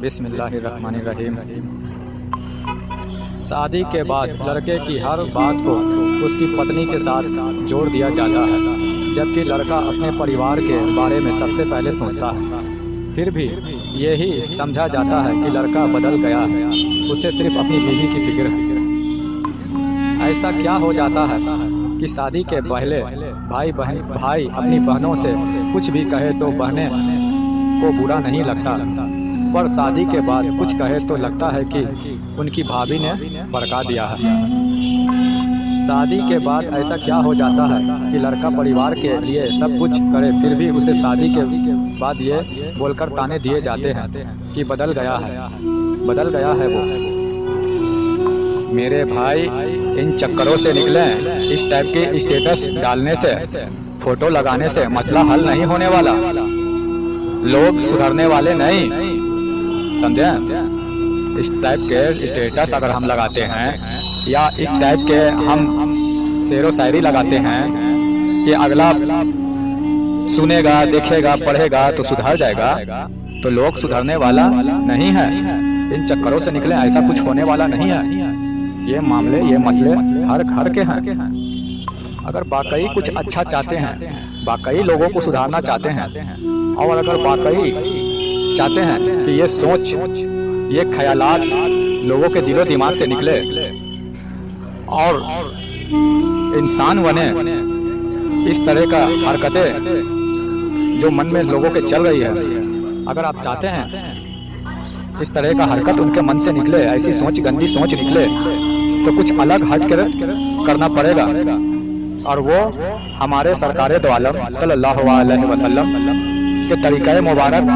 بسم اللہ الرحمن الرحیم۔ شادی کے بعد لڑکے کی ہر بات کو اس کی پتنی کے ساتھ جوڑ دیا جاتا ہے، جبکہ لڑکا اپنے پریوار کے بارے میں سب سے پہلے سوچتا ہے۔ پھر بھی یہی سمجھا جاتا ہے کہ لڑکا بدل گیا ہے، اسے صرف اپنی بیوی کی فکر ہے۔ ایسا کیا ہو جاتا ہے کہ شادی کے پہلے بھائی اپنی بہنوں سے کچھ بھی کہے تو بہنیں کو برا نہیں لگتا، پر شادی کے بعد کچھ کہے تو لگتا ہے کہ ان کی بھابھی نے بھڑکا دیا ہے۔ شادی کے بعد ایسا کیا ہو جاتا ہے کہ لڑکا پریوار کے لیے سب کچھ کرے، پھر بھی اسے شادی کے بعد یہ بول کر تانے دیے جاتے ہیں کہ بدل گیا ہے وہ۔ میرے بھائی، ان چکروں سے نکلیں۔ اس ٹائپ کے اسٹیٹس ڈالنے سے، فوٹو لگانے سے مسئلہ حل نہیں ہونے والا، لوگ سدھرنے والے نہیں، سمجھیں؟ اس ٹائپ کے اسٹیٹس اگر ہم لگاتے ہیں یا اس ٹائپ کے ہم شعر و شاعری لگاتے ہیں کہ اگلا سنے گا، دیکھے گا، پڑھے گا تو سدھر جائے گا، تو لوگ سدھرنے والا نہیں ہے۔ ان چکروں سے نکلیں، ایسا کچھ ہونے والا نہیں ہے۔ یہ معاملے، یہ مسئلے ہر گھر کے ہیں۔ اگر واقعی کچھ اچھا چاہتے ہیں، واقعی لوگوں کو سدھارنا چاہتے ہیں، اور اگر واقعی چاہتے ہیں کہ یہ سوچ، یہ خیالات لوگوں کے دل و دماغ سے نکلے اور انسان بنے، اس طرح کا حرکتیں جو من میں لوگوں کے چل رہی ہے، اگر آپ چاہتے ہیں اس طرح کا حرکت ان کے من سے نکلے، ایسی سوچ، گندی سوچ نکلے، تو کچھ الگ ہٹ کر کرنا پڑے گا، اور وہ ہمارے سرکار دو عالم صلی اللہ علیہ وسلم کے طریقہ مبارک،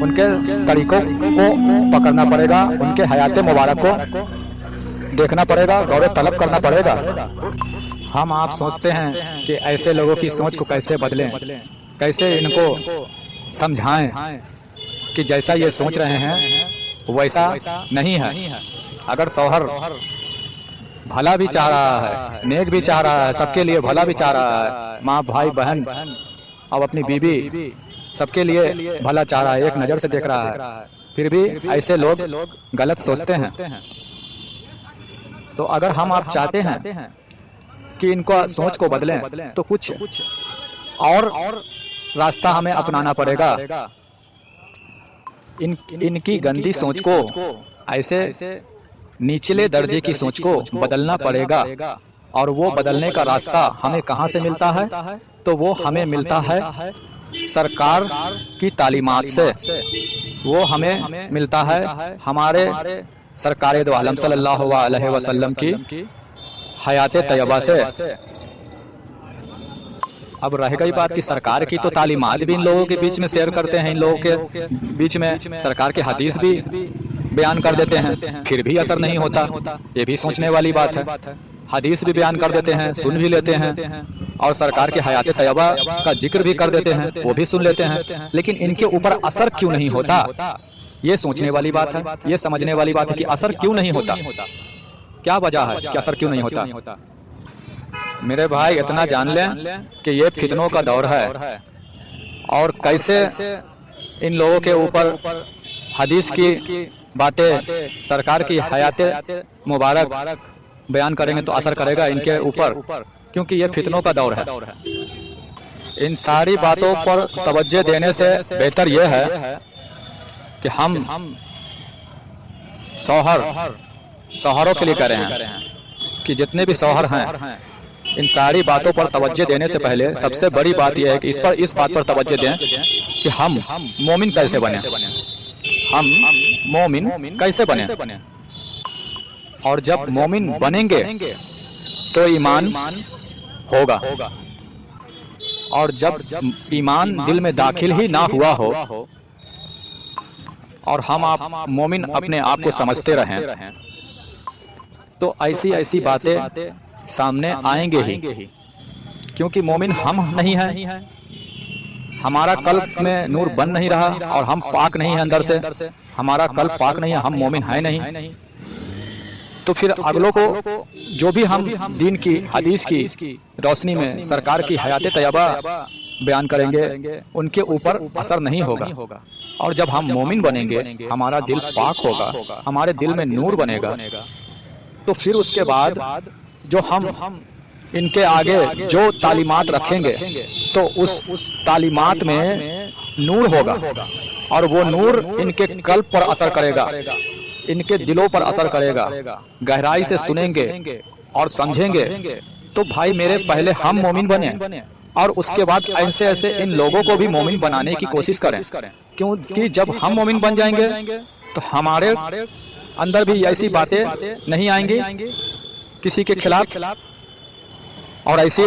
ان کے طریقوں کو پکڑنا پڑے گا، ان کے حیات مبارک کو دیکھنا پڑے گا، غور طلب کرنا پڑے گا۔ ہم آپ سوچتے ہیں کہ ایسے لوگوں کی سوچ کو کیسے بدلیں، کیسے ان کو سمجھائیں کہ جیسا یہ سوچ رہے ہیں ویسا نہیں ہے۔ اگر شوہر بھلا بھی چاہ رہا ہے، نیک بھی چاہ رہا ہے، سب کے لیے بھلا بھی چاہ رہا ہے، ماں، بھائی، بہن اور اپنی بیوی سب کے لیے بھلا چاہ رہا ہے، ایک نظر سے دیکھ رہا ہے، پھر بھی ایسے لوگ غلط سوچتے ہیں۔ تو اگر ہم آپ چاہتے ہیں کہ ان کو سوچ کو بدلیں، تو کچھ اور راستہ ہمیں اپنانا پڑے گا۔ ان کی گندی سوچ کو، ایسے نچلے درجے کی سوچ کو بدلنا پڑے گا، اور وہ بدلنے کا راستہ ہمیں کہاں سے ملتا ہے؟ تو وہ ہمیں ملتا ہے سرکار کی تعلیمات سے، وہ ہمیں ملتا ہے ہمارے سرکار دو عالم صلی اللہ علیہ وسلم کی حیات طیبہ سے۔ اب رہ گئی بات کہ سرکار کی تو تعلیمات بھی ان لوگوں کے بیچ میں شیئر کرتے ہیں، ان لوگوں کے بیچ میں سرکار کے حدیث بھی بیان کر دیتے ہیں، پھر بھی اثر نہیں ہوتا۔ یہ بھی سوچنے والی بات ہے۔ حدیث بھی بیان کر دیتے ہیں، سن بھی لیتے ہیں، اور سرکار کے حیات طیبہ کا ذکر بھی کر دیتے ہیں، وہ بھی سن لیتے ہیں، لیکن ان کے اوپر اثر کیوں نہیں ہوتا؟ یہ سوچنے والی بات ہے، یہ سمجھنے والی بات ہے کہ اثر کیوں نہیں ہوتا، کیا وجہ ہے کہ اثر کیوں نہیں ہوتا؟ میرے بھائی، اتنا جان لیں کہ یہ فتنوں کا دور ہے، اور کیسے ان لوگوں کے اوپر حدیث کی باتیں، سرکار کی حیات مبارک بیان کریں گے تو اثر کرے گا ان کے اوپر، کیونکہ یہ فتنوں کا دور ہے۔ ان ساری باتوں پر توجہ دینے سے بہتر یہ ہے کہ ہم شوہروں کے لیے کہہ رہے ہیں کہ جتنے بھی شوہر ہیں، ان ساری باتوں پر توجہ دینے سے پہلے سب سے بڑی بات یہ ہے کہ اس بات پر توجہ دیں کہ ہم مومن کیسے بنیں، ہم مومن کیسے بنیں، اور جب مومن بنیں گے تو ایمان ہوگا، اور جب ایمان دل میں داخل ہی نہ ہوا ہو اور ہم آپ مومن اپنے آپ کو سمجھتے رہیں، تو ایسی باتیں سامنے آئیں گے ہی، کیونکہ مومن ہم نہیں ہیں، ہمارا قلب میں نور بن نہیں رہا، اور ہم پاک نہیں ہیں اندر سے، ہمارا قلب پاک نہیں ہے، ہم مومن ہیں نہیں، تو پھر اگلوں کو جو بھی ہم دین کی، حدیث کی روشنی میں سرکار کی حیات طیبہ بیان کریں گے، ان کے اوپر اثر نہیں ہوگا۔ اور جب ہم مومن بنیں گے، ہمارا دل پاک ہوگا، ہمارے دل میں نور بنے گا، تو پھر اس کے بعد جو ہم ان کے آگے جو تعلیمات رکھیں گے تو اس تعلیمات میں نور ہوگا، اور وہ نور ان کے قلب پر اثر کرے گا، ان کے دلوں پر اثر کرے گا، گہرائی سے سنیں گے اور سمجھیں گے۔ تو بھائی میرے، پہلے ہم مومن بنیں اور اس کے بعد ایسے ایسے ان لوگوں کو بھی مومن بنانے کی کوشش کریں، کیونکہ جب ہم مومن بن جائیں گے تو ہمارے اندر بھی ایسی باتیں نہیں آئیں گی کسی کے خلاف، اور ایسی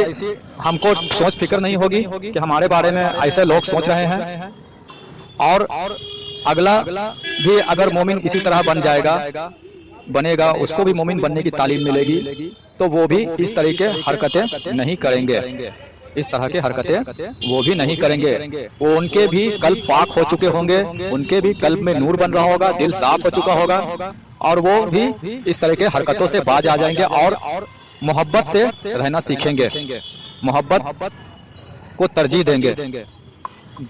ہم کو سوچ فکر نہیں ہوگی کہ ہمارے بارے میں ایسے لوگ سوچ رہے ہیں، اور اگلا بھی اگر مومن اسی طرح بنے گا، اس کو بھی مومن بننے کی تعلیم ملے گی، تو وہ بھی اس طرح کے حرکتیں نہیں کریں گے، اس طرح کے حرکتیں وہ بھی نہیں کریں گے۔ وہ ان کے بھی قلب پاک ہو چکے ہوں گے، ان کے بھی قلب میں نور بن رہا ہوگا، دل صاف ہو چکا ہوگا، اور وہ بھی اس طرح کے حرکتوں سے باز آ جائیں گے اور محبت سے رہنا سیکھیں گے، محبت کو ترجیح دیں گے۔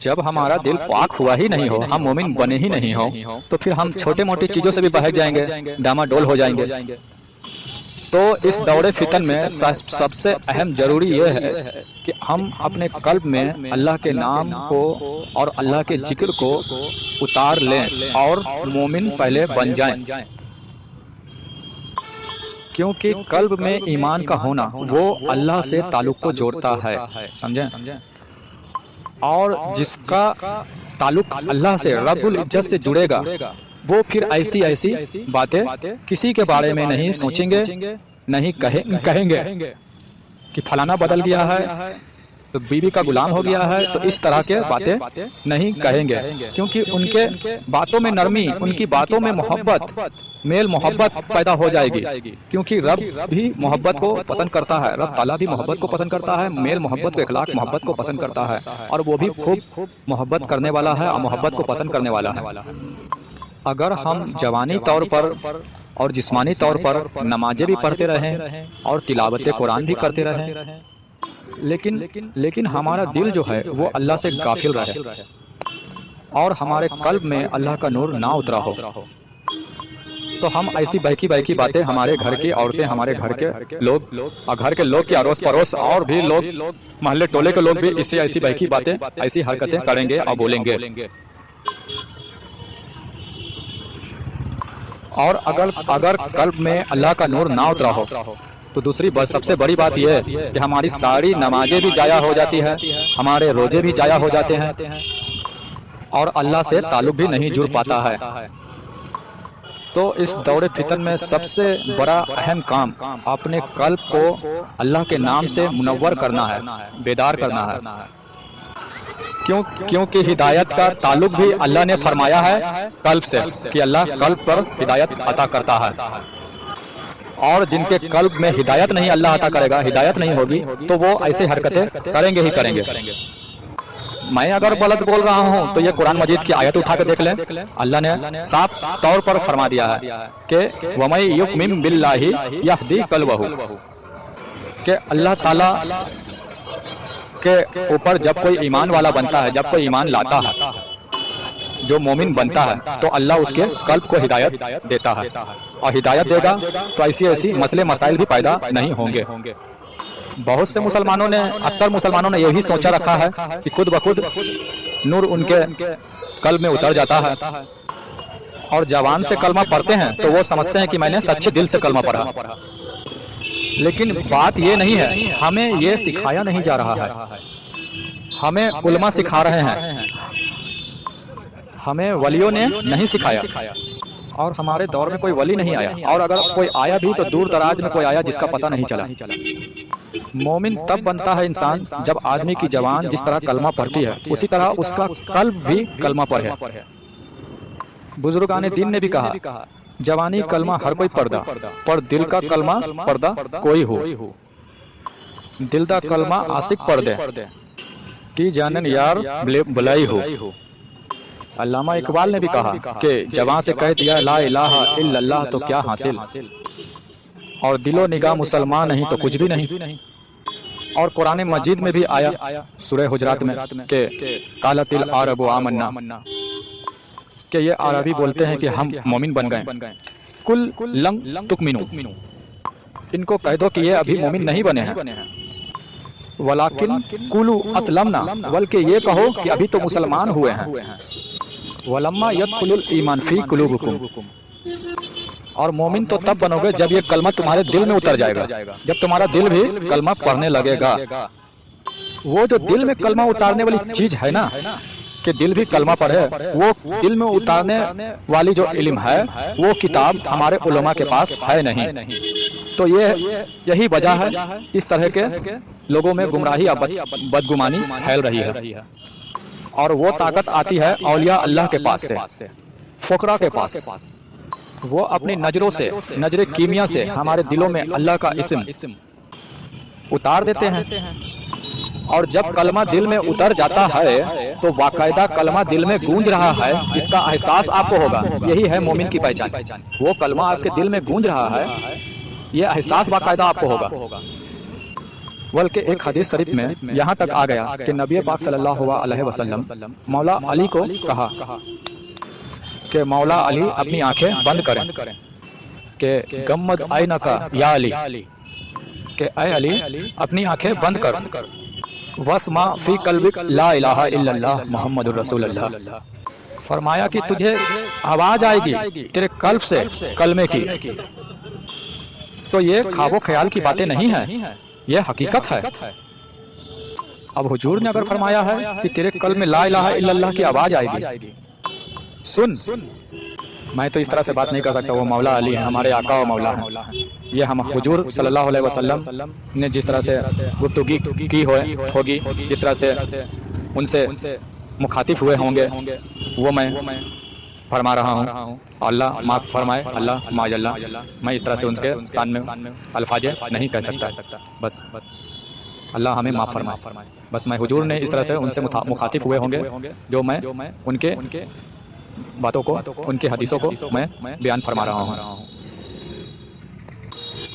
جب ہمارا دل پاک ہوا ہی نہیں ہو، ہم مومن بنے ہی نہیں ہو، تو پھر ہم چھوٹے موٹی چیزوں سے بھی بہک جائیں گے، ڈاما ڈول ہو جائیں گے۔ تو اس دور فتن میں سب سے اہم ضروری یہ ہے کہ ہم اپنے قلب میں اللہ کے نام کو اور اللہ کے ذکر کو اتار لیں اور مومن پہلے بن جائیں، کیونکہ قلب میں ایمان کا ہونا وہ اللہ سے تعلق کو جوڑتا ہے، سمجھیں؟ اور جس کا تعلق اللہ سے، رب العزت سے جڑے گا، وہ پھر ایسی باتیں کسی کے بارے میں نہیں سوچیں گے، نہیں کہیں گے کہ فلانا بدل گیا ہے تو بیوی کا غلام ہو گیا ہے، تو اس طرح کے باتیں نہیں کہیں گے، کیونکہ ان کے باتوں میں نرمی، ان کی باتوں میں محبت، میل محبت پیدا ہو جائے گی، کیونکہ رب بھی محبت کو پسند کرتا ہے، رب تعالیٰ بھی محبت کو پسند کرتا ہے، میل محبت کو، اخلاق محبت کو پسند کرتا ہے، اور وہ بھی خوب محبت کرنے والا ہے اور محبت کو پسند کرنے والا ہے۔ اگر ہم جوانی طور پر اور جسمانی طور پر نمازیں بھی پڑھتے رہیں اور تلاوت قرآن بھی کرتے رہیں، لیکن ہمارا دل جو ہے وہ اللہ سے غافل رہے اور ہمارے قلب میں اللہ کا نور نہ اترا ہو، تو ہم ایسی بہکی باتیں، ہمارے گھر کی عورتیں، ہمارے گھر کے لوگ اور گھر کے لوگ کے اڑوس پڑوس اور بھی لوگ، محلے ٹولے کے لوگ بھی اس سے ایسی بہکی باتیں، ایسی حرکتیں کریں گے اور بولیں گے۔ اور اگر قلب میں اللہ کا نور نہ اترا ہو تو دوسری سب سے بڑی بات یہ ہے کہ ہماری ساری نمازیں بھی ضائع ہو جاتی ہیں، ہمارے روزے بھی ضائع ہو جاتے ہیں، اور اللہ سے تعلق بھی نہیں جڑ پاتا ہے۔ تو اس دور فتن میں سب سے بڑا اہم کام اپنے قلب کو اللہ کے نام سے منور کرنا ہے، بیدار کرنا ہے، کیونکہ ہدایت کا تعلق بھی اللہ نے فرمایا ہے قلب سے، کہ اللہ قلب پر ہدایت عطا کرتا ہے، اور جن کے قلب میں ہدایت نہیں اللہ عطا کرے گا، ہدایت نہیں ہوگی، تو وہ ایسے حرکتیں کریں گے ہی کریں گے۔ میں اگر غلط بول رہا ہوں تو یہ قرآن مجید کی آیت اٹھا کے دیکھ لیں، اللہ نے صاف طور پر فرما دیا ہے کہ وَمَن يُؤْمِن بِاللَّهِ يَهْدِ قَلْبَهُ، کہ اللہ تعالیٰ کے اوپر جب کوئی ایمان والا بنتا ہے، جب کوئی ایمان لاتا ہے، جو مومن بنتا ہے، تو اللہ اس کے قلب کو ہدایت دیتا ہے، اور ہدایت دے گا تو ایسی مسئلے مسائل بھی پیدا نہیں ہوں گے۔ بہت سے مسلمانوں نے، اکثر مسلمانوں نے یہی سوچا رکھا ہے کہ خود بخود نور ان کے قلب میں اتر جاتا ہے، اور جوان سے کلمہ پڑھتے ہیں تو وہ سمجھتے ہیں کہ میں نے سچے دل سے کلمہ پڑھا، لیکن بات یہ نہیں ہے، ہمیں یہ سکھایا نہیں جا رہا ہے، ہمیں علماء سکھا رہے ہیں، ہمیں ولیوں نے نہیں سکھایا، اور ہمارے دور میں کوئی ولی نہیں آیا، اور اگر کوئی آیا بھی تو دور دراز میں کوئی آیا جس کا پتہ نہیں چلا۔ مومن تب بنتا ہے انسان جب آدمی کی زبان جس طرح کلمہ پڑھتی ہے اسی طرح اس کا قلب بھی کلمہ پڑھے۔ بزرگان دین نے بھی کہا، جوانی کلمہ ہر کوئی پڑھدا، پر دل کا کلمہ پڑھدا کوئی ہو، دل دا کلمہ عاشق پڑھ دے کی جانن یار بلائی ہو۔ علامہ اقبال نے بھی کہا کہ جوان سے کہہ دیا لا الہ الا اللہ تو کیا حاصل، اور دل و نگاہ مسلمان نہیں تو کچھ بھی نہیں۔ اور قرآن مجید میں بھی آیا سورہ حجرات میں کہ قالت العرب آمنا، کہ یہ عربی بولتے ہیں کہ ہم مومن بن گئے، کل لم تکمنو، ان کو کہہ دو کہ یہ ابھی مومن نہیں بنے ہیں، ولیکن قولوا اسلمنا، بلکہ یہ کہو کہ ابھی تو مسلمان ہوئے ہیں، ولما يدخل الایمان فی قلوبکم، اور مومن تو تب بنو گے جب یہ کلمہ تمہارے دل میں اتر جائے گا، جب تمہارا دل بھی کلمہ پڑھنے لگے گا۔ وہ جو دل میں کلمہ اتارنے والی چیز ہے نا کہ دل بھی کلمہ پڑھے، وہ دل میں اتارنے والی جو علم ہے وہ کتاب ہمارے علماء کے پاس ہے نہیں۔ تو یہی وجہ ہے اس طرح کے لوگوں میں گمراہی اور بدگمانی پھیل رہی ہے، اور وہ طاقت آتی ہے اولیاء اللہ کے پاس سے، فقراء کے پاس۔ وہ اپنی نظروں سے، نظر کیمیا سے ہمارے دلوں میں اللہ کا اسم اتار دیتے ہیں، اور جب کلمہ دل میں اتر جاتا ہے تو باقاعدہ کلمہ دل میں گونج رہا ہے، اس کا احساس آپ کو ہوگا۔ یہی ہے مومن کی پہچان، وہ کلمہ آپ کے دل میں گونج رہا ہے، یہ احساس باقاعدہ آپ کو ہوگا۔ بلکہ ایک حدیث شریف میں یہاں تک آ گیا کہ نبی پاک صلی اللہ علیہ وسلم مولا علی کو کہا کہ مولا علی اپنی آنکھیں بند کریں، کہ گمد عینک یا علی، کہ اے علی اپنی آنکھیں بند کر، واسمع فی قلبک لا الہ الا اللہ محمد الرسول اللہ، فرمایا کہ تجھے آواز آئے گی تیرے قلب سے کلمے کی۔ تو یہ خواب و خیال کی باتیں نہیں ہیں، یہ حقیقت ہے۔ اب حضور نے اگر فرمایا ہے کہ تیرے قلب میں لا الہ الا اللہ کی آواز آئے گی، سن، میں تو اس طرح سے بات نہیں کر سکتا، وہ مولا علی ہیں، ہمارے آقا و مولا ہیں۔ یہ ہم حضور صلی اللہ علیہ وسلم نے جس طرح سے گفتگو کی ہوگی، جس طرح سے ان سے مخاطب ہوئے ہوں گے، وہ میں فرما رہا ہوں۔ اللہ معاف فرمائے، اللہ معاذ اللہ، میں اس طرح سے ان کے شان میں الفاظ نہیں کہہ سکتا، بس اللہ ہمیں معاف فرمائے۔ بس میں حضور نے اس طرح سے ان سے مخاطب ہوئے ہوں گے جو میں ان کے باتوں کو، ان کے حدیثوں کو میں بیان فرما رہا ہوں۔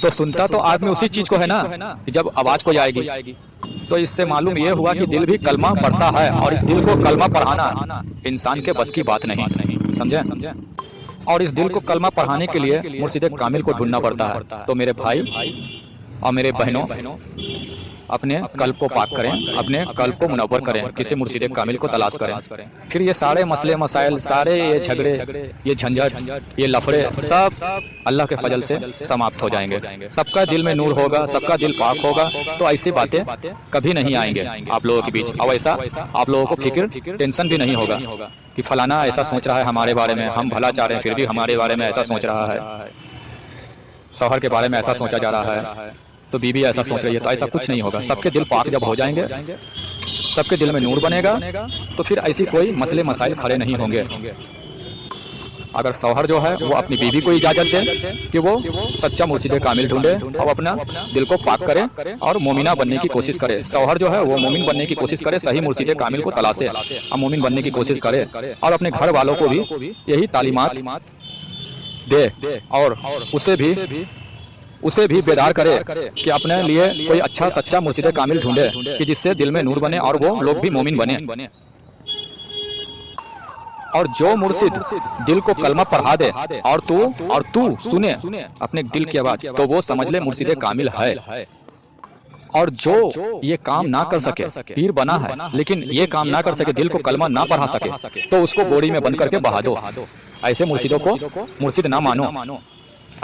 تو سنتا تو آدمی اسی چیز کو ہے نا جب آواز کو جائے گی، تو اس سے معلوم یہ ہوا کہ دل بھی کلمہ پڑھتا ہے، اور اس دل کو کلمہ پڑھانا انسان کے بس کی بات نہیں، سمجھیں؟ اور اس دل کو کلمہ پڑھانے کے لیے مرشد کامل کو ڈھونڈنا پڑتا ہے۔ تو میرے بھائی اور میرے بہنوں، اپنے قلب کو پاک کریں، اپنے قلب کو منور کریں، کسی مرشد کامل کو تلاش کریں، پھر یہ سارے مسئلے مسائل، سارے یہ جھگڑے، یہ جھنجھٹ، یہ لفڑے سب اللہ کے فضل سے سماپت ہو جائیں گے۔ سب کا دل میں نور ہوگا، سب کا دل پاک ہوگا، تو ایسی باتیں کبھی نہیں آئیں گے آپ لوگوں کے بیچ، اور ایسا آپ لوگوں کو فکر، ٹینشن بھی نہیں ہوگا کہ فلانا ایسا سوچ رہا ہے ہمارے بارے میں، ہم بھلا چاہ رہے ہیں پھر بھی ہمارے بارے میں ایسا سوچ رہا ہے، شوہر کے بارے میں ایسا سوچا جا رہا ہے، تو بیوی ایسا سوچ رہی ہے، تو ایسا کچھ نہیں ہوگا۔ سب کے دل پاک جب ہو جائیں گے، سب کے دل میں نور بنے گا، تو پھر ایسی کوئی مسئلے مسائل کھڑے نہیں ہوں گے۔ اگر شوہر جو ہے وہ اپنی بیوی کو اجازت دے کہ وہ سچا مرشد کامل ڈھونڈے اور اپنا دل کو پاک کرے اور مومنہ بننے کی کوشش کرے، شوہر جو ہے وہ مومن بننے کی کوشش کرے، صحیح مرشد کامل کو تلاشے اور مومن بننے کی کوشش کرے، اور اپنے گھر والوں کو بھی یہی تعلیمات دے، اور اسے بھی بیدار کرے کہ اپنے لیے کوئی اچھا سچا مرشد کامل ڈھونڈے کہ جس سے دل میں نور بنے اور وہ لوگ بھی مومن بنے۔ اور جو مرشد دل کو کلمہ پڑھا دے اور تو سنے اپنے دل کی آواز، تو وہ سمجھ لے مرشد کامل ہے۔ اور جو یہ کام نہ کر سکے، پیر بنا ہے لیکن یہ کام نہ کر سکے، دل کو کلمہ نہ پڑھا سکے، تو اس کو بوری میں بند کر کے بہا دو۔ ایسے مرشدوں کو مرشد نہ مانو۔